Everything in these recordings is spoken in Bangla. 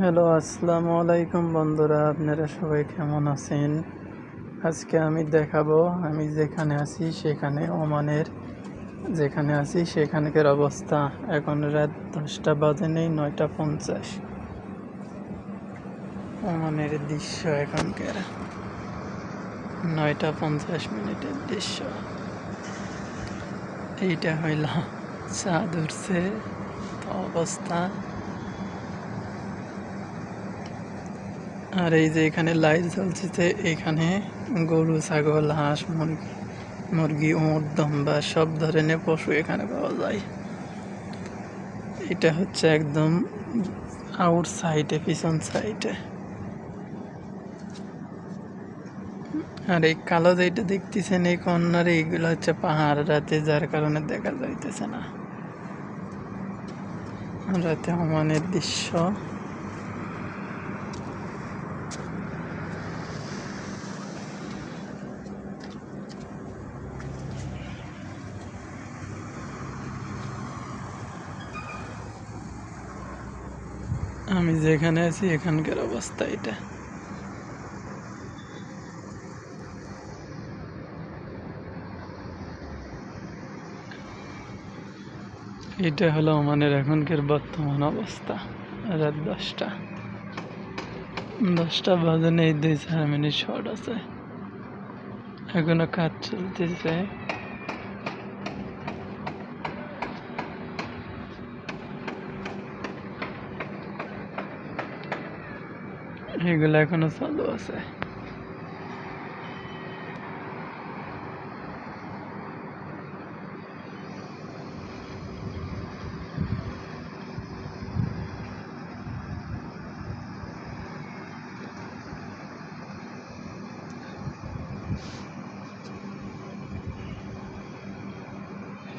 হ্যালো, আসসালামু আলাইকুম বন্ধুরা, আপনারা সবাই কেমন আছেন? আজকে আমি দেখাবো আমি যেখানে আছি সেখানে ওমানের সেখানকার অবস্থা। এখন রাত 10টা বাজে নেই, 9টা 50। ওমানের দৃশ্য এখনকার 9টা 50 দৃশ্য। এইটা হইল চাঁদ উঠছে অবস্থা। আর এই যে এখানে লাইট জ্বলছে, এখানে গরু, ছাগল, হাঁস, মুরগি, উট, দম্বা সব ধরনের পশু এখানে পাওয়া যায়। এটা হচ্ছে একদম আউট সাইডে, পিছন সাইডে। আর এই কালো যেটা দেখতেছেন এই কর্নারে, এইগুলো হচ্ছে পাহাড়। রাতে যার কারণে দেখা যাইতেছে না। রাতে ওমানের দৃশ্য। আমি যেখানে আছি এখানকার অবস্থা এটা। এটা হলো ওমানের এখনকার বর্তমান অবস্থা। রাত 10টা বাজে নেই, 2-4 মিনিট শর্ট আছে। এখনো কাজ চলতেছে। এগুলো এখনো চালু আছে।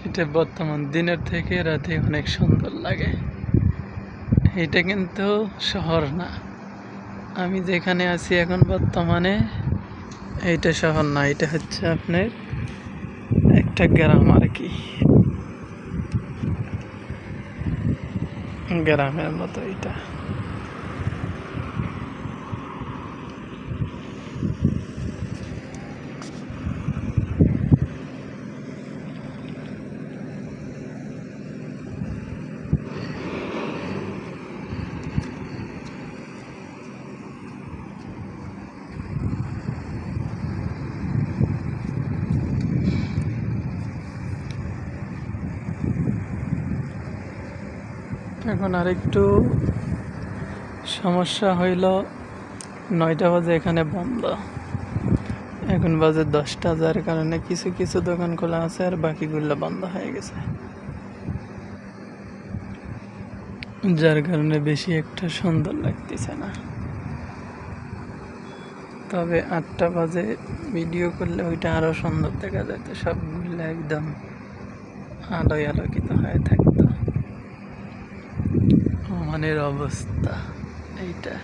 এটা বর্তমান দিনের থেকে রাতে অনেক সুন্দর লাগে। এটা কিন্তু শহর না। আমি যেখানে আছি এখন বর্তমানে, এইটা শহর না, এটা হচ্ছে আপনার একটা গ্রাম আর কি, গ্রামের মতো এটা। এখন আরেকটু সমস্যা হইল, 9টা বাজে এখানে বন্ধ। এখন বাজে 10টা, যার কারণে কিছু কিছু দোকান খোলা আছে আর বাকিগুলো বন্ধ হয়ে গেছে। যার কারণে বেশি একটা সুন্দর লাগতেছে না। তবে 8টা বাজে ভিডিও করলে ওইটা আরো সুন্দর দেখা যেত। সবগুলো একদম আলোয় আলোকিত হয়ে থাকতো। ওমানের অবস্থা এইটা।